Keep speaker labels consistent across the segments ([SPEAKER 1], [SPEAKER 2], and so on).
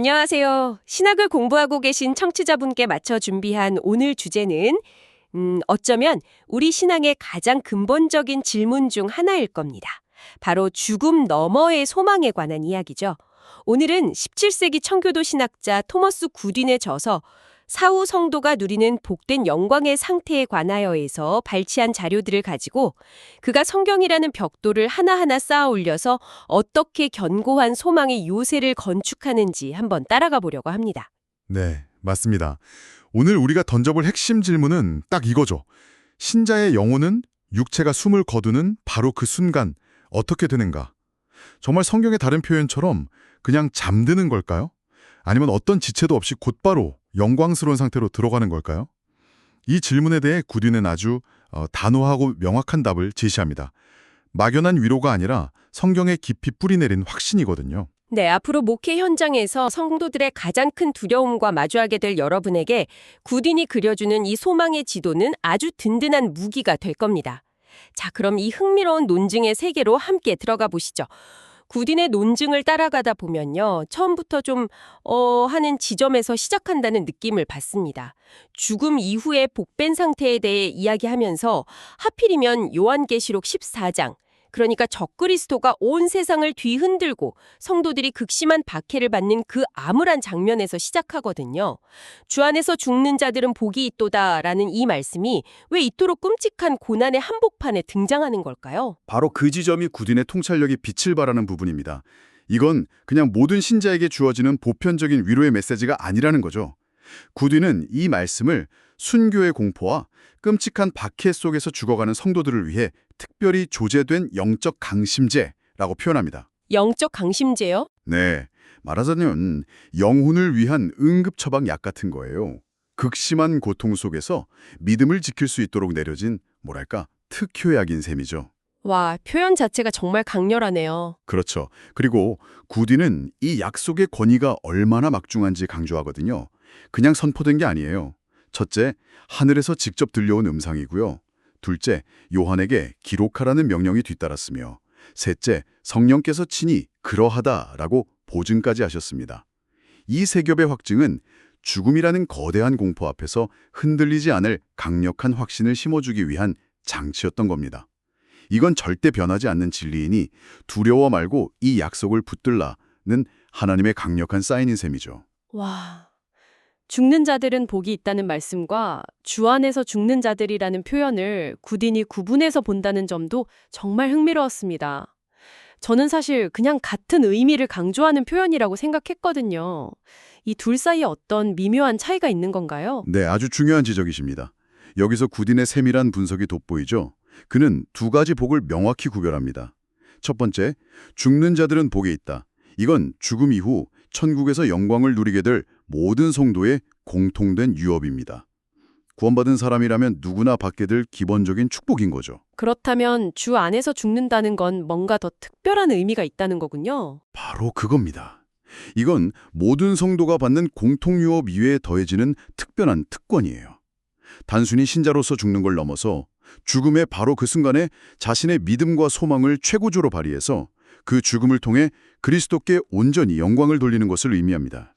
[SPEAKER 1] 안녕하세요. 신학을 공부하고 계신 청취자분께 맞춰 준비한 오늘 주제는 어쩌면 우리 신앙의 가장 근본적인 질문 중 하나일 겁니다. 바로 죽음 너머의 소망에 관한 이야기죠. 오늘은 17세기 청교도 신학자 토머스 굿윈의 저서 사후 성도가 누리는 복된 영광의 상태에 관하여에서 발췌한 자료들을 가지고 그가 성경이라는 벽돌을 하나하나 쌓아 올려서 어떻게 견고한 소망의 요새를 건축하는지 한번 따라가 보려고 합니다.
[SPEAKER 2] 네, 맞습니다. 오늘 우리가 던져볼 핵심 질문은 딱 이거죠. 신자의 영혼은 육체가 숨을 거두는 바로 그 순간 어떻게 되는가? 정말 성경의 다른 표현처럼 그냥 잠드는 걸까요? 아니면 어떤 지체도 없이 곧바로 영광스러운 상태로 들어가는 걸까요? 이 질문에 대해 굿윈은 아주 단호하고 명확한 답을 제시합니다. 막연한 위로가 아니라 성경에 깊이 뿌리내린 확신이거든요.
[SPEAKER 1] 네, 앞으로 목회 현장에서 성도들의 가장 큰 두려움과 마주하게 될 여러분에게 굿윈이 그려주는 이 소망의 지도는 아주 든든한 무기가 될 겁니다. 자, 그럼 이 흥미로운 논증의 세계로 함께 들어가 보시죠. 굿윈의 논증을 따라가다 보면요. 처음부터 좀 하는 지점에서 시작한다는 느낌을 받습니다. 죽음 이후의 복된 상태에 대해 이야기하면서 하필이면 요한계시록 14장, 그러니까 적그리스도가 온 세상을 뒤흔들고 성도들이 극심한 박해를 받는 그 암울한 장면에서 시작하거든요. 주 안에서 죽는 자들은 복이 있도다라는 이 말씀이 왜 이토록 끔찍한 고난의 한복판에 등장하는 걸까요?
[SPEAKER 3] 바로 그 지점이 굿윈의 통찰력이 빛을 발하는 부분입니다. 이건 그냥 모든 신자에게 주어지는 보편적인 위로의 메시지가 아니라는 거죠. 굿윈은 이 말씀을 순교의 공포와 끔찍한 박해 속에서 죽어가는 성도들을 위해 특별히 조제된 영적 강심제라고 표현합니다.
[SPEAKER 1] 영적 강심제요?
[SPEAKER 3] 네, 말하자면 영혼을 위한 응급 처방약 같은 거예요. 극심한 고통 속에서 믿음을 지킬 수 있도록 내려진 뭐랄까 특효약인 셈이죠.
[SPEAKER 1] 와, 표현 자체가 정말 강렬하네요.
[SPEAKER 3] 그렇죠. 그리고 굿윈은 이 약속의 권위가 얼마나 막중한지 강조하거든요. 그냥 선포된 게 아니에요. 첫째, 하늘에서 직접 들려온 음성이고요. 둘째, 요한에게 기록하라는 명령이 뒤따랐으며 셋째, 성령께서 친히 그러하다라고 보증까지 하셨습니다. 이 세 겹의 확증은 죽음이라는 거대한 공포 앞에서 흔들리지 않을 강력한 확신을 심어주기 위한 장치였던 겁니다. 이건 절대 변하지 않는 진리이니 두려워 말고 이 약속을 붙들라는 하나님의 강력한 사인인 셈이죠.
[SPEAKER 1] 와, 죽는 자들은 복이 있다는 말씀과 주 안에서 죽는 자들이라는 표현을 굿윈이 구분해서 본다는 점도 정말 흥미로웠습니다. 저는 사실 그냥 같은 의미를 강조하는 표현이라고 생각했거든요. 이 둘 사이에 어떤 미묘한 차이가 있는 건가요?
[SPEAKER 3] 네, 아주 중요한 지적이십니다. 여기서 굿윈의 세밀한 분석이 돋보이죠. 그는 두 가지 복을 명확히 구별합니다. 첫 번째, 죽는 자들은 복이 있다. 이건 죽음 이후 천국에서 영광을 누리게 될 모든 성도의 공통된 유업입니다. 구원받은 사람이라면 누구나 받게 될 기본적인 축복인 거죠.
[SPEAKER 1] 그렇다면 주 안에서 죽는다는 건 뭔가 더 특별한 의미가 있다는 거군요.
[SPEAKER 3] 바로 그겁니다. 이건 모든 성도가 받는 공통유업 이외에 더해지는 특별한 특권이에요. 단순히 신자로서 죽는 걸 넘어서 죽음의 바로 그 순간에 자신의 믿음과 소망을 최고조로 발휘해서 그 죽음을 통해 그리스도께 온전히 영광을 돌리는 것을 의미합니다.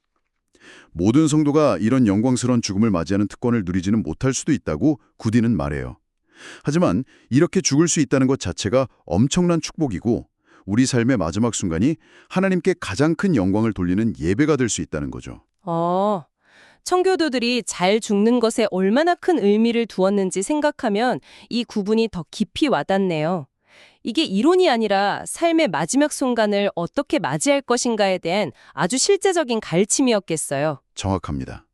[SPEAKER 3] 모든 성도가 이런 영광스러운 죽음을 맞이하는 특권을 누리지는 못할 수도 있다고 굿윈은 말해요. 하지만 이렇게 죽을 수 있다는 것 자체가 엄청난 축복이고 우리 삶의 마지막 순간이 하나님께 가장 큰 영광을 돌리는 예배가 될 수 있다는 거죠.
[SPEAKER 1] 청교도들이 잘 죽는 것에 얼마나 큰 의미를 두었는지 생각하면 이 구분이 더 깊이 와닿네요. 이게 이론이 아니라 삶의 마지막 순간을 어떻게 맞이할 것인가에 대한 아주 실제적인 가르침이었겠어요.
[SPEAKER 3] 정확합니다.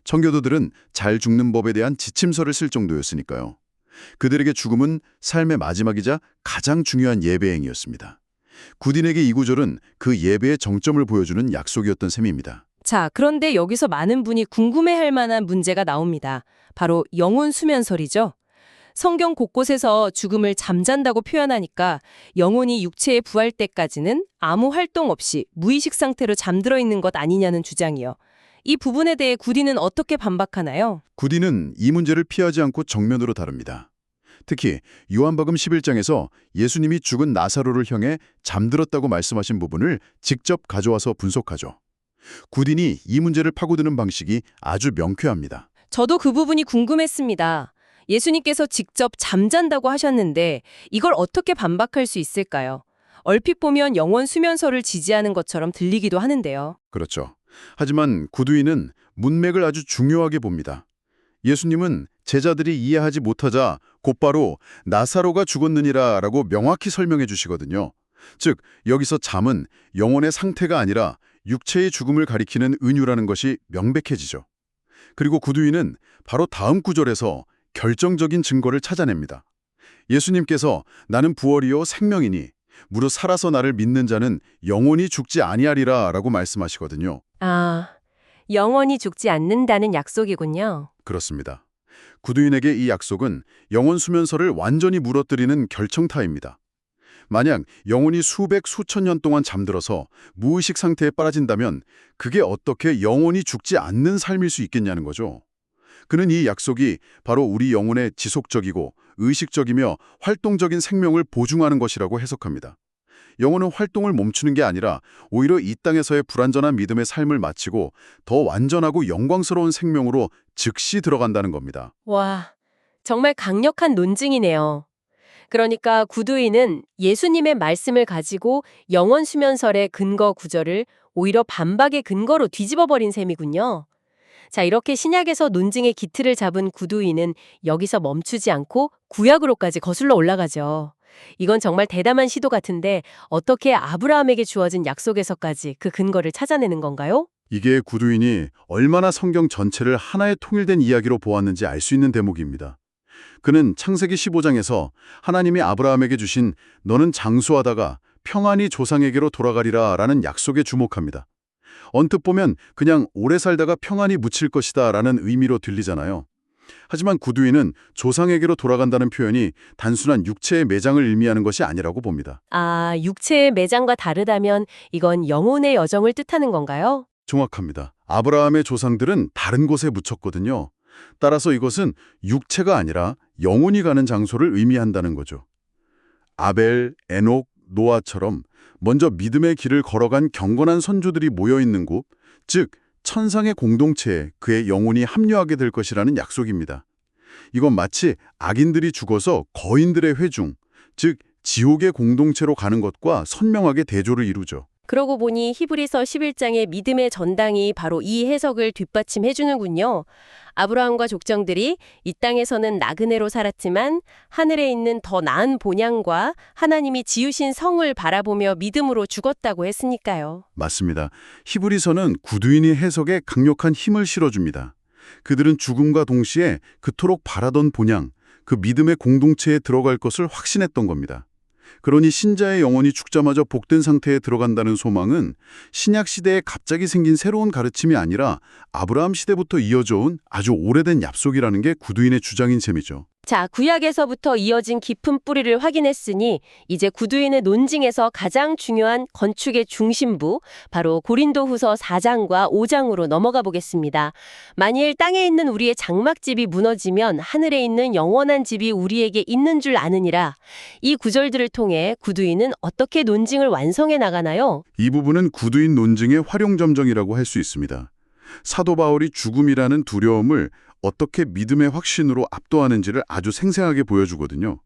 [SPEAKER 3] 청교도들은 잘 죽는 법에 대한 지침서를 쓸 정도였으니까요. 그들에게 죽음은 삶의 마지막이자 가장 중요한 예배행위였습니다. 굿윈에게 이 구절은 그 예배의 정점을 보여주는 약속이었던 셈입니다.
[SPEAKER 1] 자, 그런데 여기서 많은 분이 궁금해할 만한 문제가 나옵니다. 바로 영혼 수면설이죠. 성경 곳곳에서 죽음을 잠잔다고 표현하니까 영혼이 육체에 부할 때까지는 아무 활동 없이 무의식 상태로 잠들어 있는 것 아니냐는 주장이요. 이 부분에 대해 굿윈은 어떻게 반박하나요?
[SPEAKER 3] 굿윈은 이 문제를 피하지 않고 정면으로 다룹니다. 특히 요한복음 11장에서 예수님이 죽은 나사로를 향해 잠들었다고 말씀하신 부분을 직접 가져와서 분석하죠. 구딘이 이 문제를 파고드는 방식이 아주 명쾌합니다.
[SPEAKER 4] 저도 그 부분이 궁금했습니다. 예수님께서 직접 잠잔다고 하셨는데 이걸 어떻게 반박할 수 있을까요? 얼핏 보면 영원 수면설을 지지하는 것처럼 들리기도 하는데요.
[SPEAKER 3] 그렇죠. 하지만 구두인은 문맥을 아주 중요하게 봅니다. 예수님은 제자들이 이해하지 못하자 곧바로 나사로가 죽었느니라 라고 명확히 설명해 주시거든요. 즉, 여기서 잠은 영혼의 상태가 아니라 육체의 죽음을 가리키는 은유라는 것이 명백해지죠. 그리고 구두인은 바로 다음 구절에서 결정적인 증거를 찾아냅니다. 예수님께서 나는 부활이요 생명이니 무릇 살아서 나를 믿는 자는 영원히 죽지 아니하리라 라고 말씀하시거든요.
[SPEAKER 1] 아, 영원히 죽지 않는다는 약속이군요.
[SPEAKER 3] 그렇습니다. 구두인에게 이 약속은 영원 수면설을 완전히 무너뜨리는 결정타입니다. 만약 영혼이 수백, 수천 년 동안 잠들어서 무의식 상태에 빠진다면 그게 어떻게 영원히 죽지 않는 삶일 수 있겠냐는 거죠. 그는 이 약속이 바로 우리 영혼의 지속적이고 의식적이며 활동적인 생명을 보증하는 것이라고 해석합니다. 영혼은 활동을 멈추는 게 아니라 오히려 이 땅에서의 불완전한 믿음의 삶을 마치고 더 완전하고 영광스러운 생명으로 즉시 들어간다는 겁니다.
[SPEAKER 1] 와, 정말 강력한 논증이네요. 그러니까 구두인은 예수님의 말씀을 가지고 영원 수면설의 근거 구절을 오히려 반박의 근거로 뒤집어버린 셈이군요. 자, 이렇게 신약에서 논증의 기틀을 잡은 구두인은 여기서 멈추지 않고 구약으로까지 거슬러 올라가죠. 이건 정말 대담한 시도 같은데 어떻게 아브라함에게 주어진 약속에서까지 그 근거를 찾아내는 건가요?
[SPEAKER 3] 이게 구두인이 얼마나 성경 전체를 하나의 통일된 이야기로 보았는지 알 수 있는 대목입니다. 그는 창세기 15장에서 하나님이 아브라함에게 주신 너는 장수하다가 평안히 조상에게로 돌아가리라 라는 약속에 주목합니다. 언뜻 보면 그냥 오래 살다가 평안히 묻힐 것이다 라는 의미로 들리잖아요. 하지만 구두인은 조상에게로 돌아간다는 표현이 단순한 육체의 매장을 의미하는 것이 아니라고 봅니다.
[SPEAKER 1] 아, 육체의 매장과 다르다면 이건 영혼의 여정을 뜻하는 건가요?
[SPEAKER 3] 정확합니다. 아브라함의 조상들은 다른 곳에 묻혔거든요. 따라서 이것은 육체가 아니라 영혼이 가는 장소를 의미한다는 거죠. 아벨, 에녹, 노아처럼 먼저 믿음의 길을 걸어간 경건한 선조들이 모여있는 곳, 즉 천상의 공동체에 그의 영혼이 합류하게 될 것이라는 약속입니다. 이건 마치 악인들이 죽어서 거인들의 회중, 즉 지옥의 공동체로 가는 것과 선명하게 대조를 이루죠.
[SPEAKER 1] 그러고 보니 히브리서 11장의 믿음의 전당이 바로 이 해석을 뒷받침해 주는군요. 아브라함과 족정들이 이 땅에서는 나그네로 살았지만 하늘에 있는 더 나은 본향과 하나님이 지으신 성을 바라보며 믿음으로 죽었다고 했으니까요.
[SPEAKER 3] 맞습니다. 히브리서는 구두인의 해석에 강력한 힘을 실어줍니다. 그들은 죽음과 동시에 그토록 바라던 본향, 그 믿음의 공동체에 들어갈 것을 확신했던 겁니다. 그러니 신자의 영혼이 죽자마자 복된 상태에 들어간다는 소망은 신약 시대에 갑자기 생긴 새로운 가르침이 아니라 아브라함 시대부터 이어져 온 아주 오래된 약속이라는 게 구두인의 주장인 셈이죠.
[SPEAKER 1] 자, 구약에서부터 이어진 깊은 뿌리를 확인했으니 이제 구두인의 논증에서 가장 중요한 건축의 중심부, 바로 고린도후서 4장과 5장으로 넘어가 보겠습니다. 만일 땅에 있는 우리의 장막집이 무너지면 하늘에 있는 영원한 집이 우리에게 있는 줄 아느니라. 이 구절들을 통해 구두인은 어떻게 논증을 완성해 나가나요?
[SPEAKER 3] 이 부분은 구두인 논증의 활용점정이라고 할 수 있습니다. 사도 바울이 죽음이라는 두려움을 어떻게 믿음의 확신으로 압도하는지를 아주 생생하게 보여주거든요.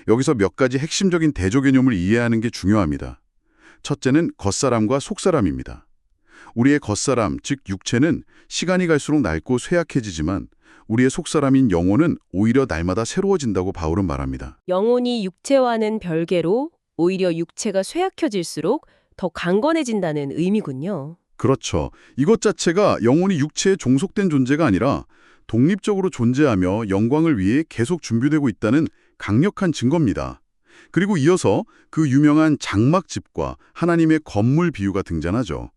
[SPEAKER 3] 여기서 몇 가지 핵심적인 대조 개념을 이해하는 게 중요합니다. 첫째는 겉사람과 속사람입니다. 우리의 겉사람, 즉 육체는 시간이 갈수록 낡고 쇠약해지지만 우리의 속사람인 영혼은 오히려 날마다 새로워진다고 바울은 말합니다.
[SPEAKER 1] 영혼이 육체와는 별개로 오히려 육체가 쇠약해질수록 더 강건해진다는 의미군요.
[SPEAKER 3] 그렇죠. 이것 자체가 영혼이 육체에 종속된 존재가 아니라 독립적으로 존재하며 영광을 위해 계속 준비되고 있다는 강력한 증거입니다. 그리고 이어서 그 유명한 장막집과 하나님의 건물 비유가 등장하죠.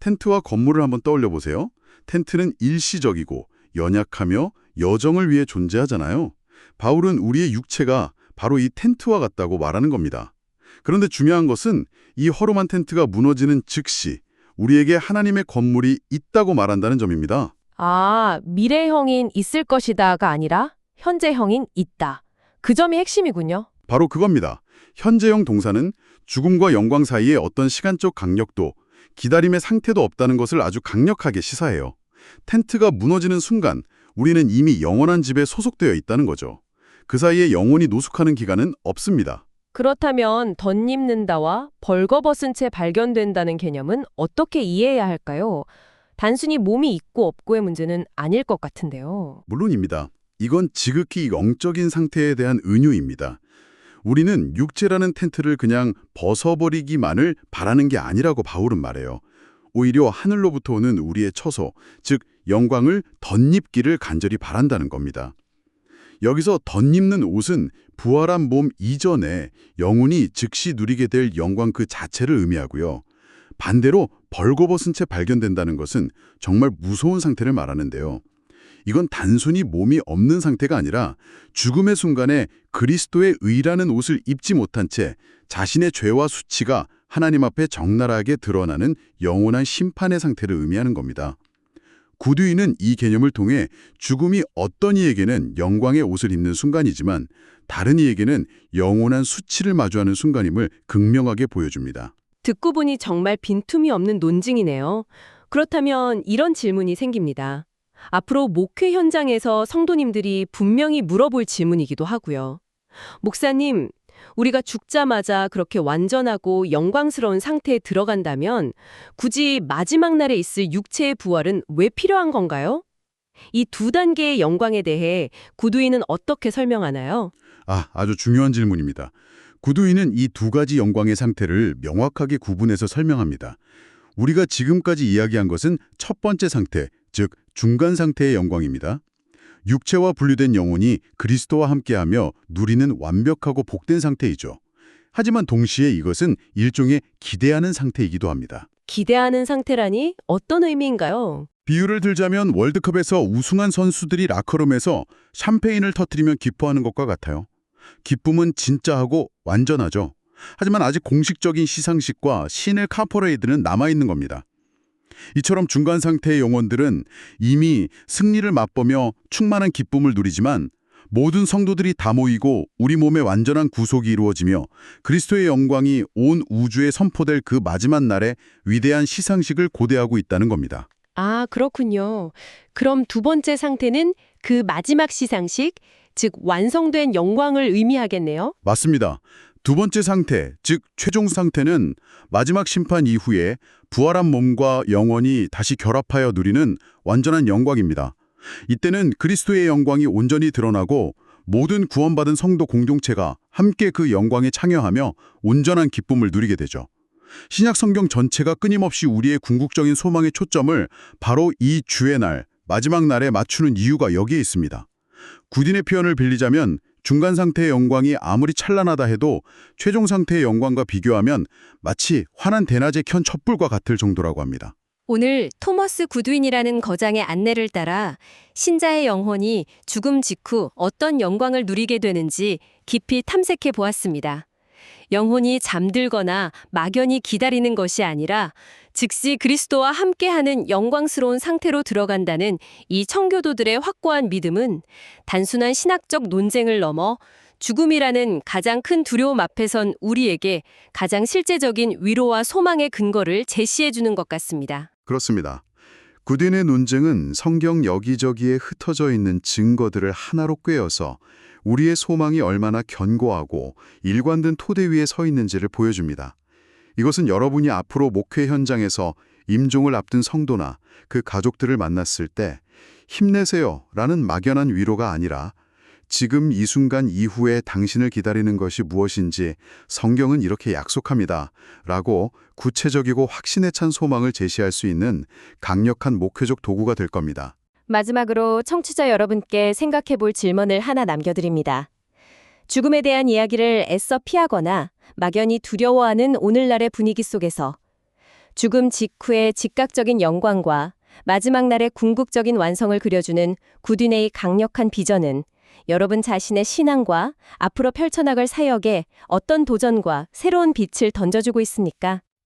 [SPEAKER 3] 텐트와 건물을 한번 떠올려 보세요. 텐트는 일시적이고 연약하며 여정을 위해 존재하잖아요. 바울은 우리의 육체가 바로 이 텐트와 같다고 말하는 겁니다. 그런데 중요한 것은 이 허름한 텐트가 무너지는 즉시 우리에게 하나님의 건물이 있다고 말한다는 점입니다.
[SPEAKER 4] 아, 미래형인 있을 것이다가 아니라 현재형인 있다. 그 점이 핵심이군요.
[SPEAKER 3] 바로 그겁니다. 현재형 동사는 죽음과 영광 사이의 어떤 시간적 간격도, 기다림의 상태도 없다는 것을 아주 강력하게 시사해요. 텐트가 무너지는 순간 우리는 이미 영원한 집에 소속되어 있다는 거죠. 그 사이에 영혼이 노숙하는 기간은 없습니다.
[SPEAKER 4] 그렇다면 덧입는다와 벌거벗은 채 발견된다는 개념은 어떻게 이해해야 할까요? 단순히 몸이 있고 없고의 문제는 아닐 것 같은데요.
[SPEAKER 3] 물론입니다. 이건 지극히 영적인 상태에 대한 은유입니다. 우리는 육체라는 텐트를 그냥 벗어버리기만을 바라는 게 아니라고 바울은 말해요. 오히려 하늘로부터 오는 우리의 처소, 즉 영광을 덧입기를 간절히 바란다는 겁니다. 여기서 덧입는 옷은 부활한 몸 이전에 영혼이 즉시 누리게 될 영광 그 자체를 의미하고요. 반대로 벌거벗은 채 발견된다는 것은 정말 무서운 상태를 말하는데요. 이건 단순히 몸이 없는 상태가 아니라 죽음의 순간에 그리스도의 의라는 옷을 입지 못한 채 자신의 죄와 수치가 하나님 앞에 적나라하게 드러나는 영원한 심판의 상태를 의미하는 겁니다. 구두인은 이 개념을 통해 죽음이 어떤 이에게는 영광의 옷을 입는 순간이지만 다른 이에게는 영원한 수치를 마주하는 순간임을 극명하게 보여줍니다.
[SPEAKER 4] 듣고 보니 정말 빈틈이 없는 논증이네요. 그렇다면 이런 질문이 생깁니다. 앞으로 목회 현장에서 성도님들이 분명히 물어볼 질문이기도 하고요. 목사님, 우리가 죽자마자 그렇게 완전하고 영광스러운 상태에 들어간다면 굳이 마지막 날에 있을 육체의 부활은 왜 필요한 건가요? 이 두 단계의 영광에 대해 구두인은 어떻게 설명하나요?
[SPEAKER 3] 아주 중요한 질문입니다. 구두인은 이 두 가지 영광의 상태를 명확하게 구분해서 설명합니다. 우리가 지금까지 이야기한 것은 첫 번째 상태, 즉 중간 상태의 영광입니다. 육체와 분리된 영혼이 그리스도와 함께하며 누리는 완벽하고 복된 상태이죠. 하지만 동시에 이것은 일종의 기대하는 상태이기도 합니다.
[SPEAKER 4] 기대하는 상태라니 어떤 의미인가요?
[SPEAKER 3] 비유를 들자면 월드컵에서 우승한 선수들이 라커룸에서 샴페인을 터뜨리면 기뻐하는 것과 같아요. 기쁨은 진짜하고 완전하죠. 하지만 아직 공식적인 시상식과 신의 카퍼레이드는 남아있는 겁니다. 이처럼 중간 상태의 영혼들은 이미 승리를 맛보며 충만한 기쁨을 누리지만 모든 성도들이 다 모이고 우리 몸의 완전한 구속이 이루어지며 그리스도의 영광이 온 우주에 선포될 그 마지막 날에 위대한 시상식을 고대하고 있다는 겁니다.
[SPEAKER 4] 아, 그렇군요. 그럼 두 번째 상태는 그 마지막 시상식, 즉 완성된 영광을 의미하겠네요.
[SPEAKER 3] 맞습니다. 두 번째 상태, 즉 최종 상태는 마지막 심판 이후에 부활한 몸과 영혼이 다시 결합하여 누리는 완전한 영광입니다. 이때는 그리스도의 영광이 온전히 드러나고 모든 구원받은 성도 공동체가 함께 그 영광에 참여하며 온전한 기쁨을 누리게 되죠. 신약 성경 전체가 끊임없이 우리의 궁극적인 소망의 초점을 바로 이 주의 날, 마지막 날에 맞추는 이유가 여기에 있습니다. 구딘의 표현을 빌리자면 중간 상태의 영광이 아무리 찬란하다 해도 최종 상태의 영광과 비교하면 마치 환한 대낮에 켠 촛불과 같을 정도라고 합니다.
[SPEAKER 5] 오늘 토머스 구두인이라는 거장의 안내를 따라 신자의 영혼이 죽음 직후 어떤 영광을 누리게 되는지 깊이 탐색해 보았습니다. 영혼이 잠들거나 막연히 기다리는 것이 아니라 즉시 그리스도와 함께하는 영광스러운 상태로 들어간다는 이 청교도들의 확고한 믿음은 단순한 신학적 논쟁을 넘어 죽음이라는 가장 큰 두려움 앞에 선 우리에게 가장 실제적인 위로와 소망의 근거를 제시해 주는 것 같습니다.
[SPEAKER 3] 그렇습니다. 구딘의 논쟁은 성경 여기저기에 흩어져 있는 증거들을 하나로 꿰어서 우리의 소망이 얼마나 견고하고 일관된 토대 위에 서 있는지를 보여줍니다. 이것은 여러분이 앞으로 목회 현장에서 임종을 앞둔 성도나 그 가족들을 만났을 때 힘내세요 라는 막연한 위로가 아니라 지금 이 순간 이후에 당신을 기다리는 것이 무엇인지 성경은 이렇게 약속합니다 라고 구체적이고 확신에 찬 소망을 제시할 수 있는 강력한 목회적 도구가 될 겁니다.
[SPEAKER 5] 마지막으로 청취자 여러분께 생각해 볼 질문을 하나 남겨드립니다. 죽음에 대한 이야기를 애써 피하거나 막연히 두려워하는 오늘날의 분위기 속에서 죽음 직후의 즉각적인 영광과 마지막 날의 궁극적인 완성을 그려주는 구딘의 강력한 비전은 여러분 자신의 신앙과 앞으로 펼쳐나갈 사역에 어떤 도전과 새로운 빛을 던져주고 있습니까?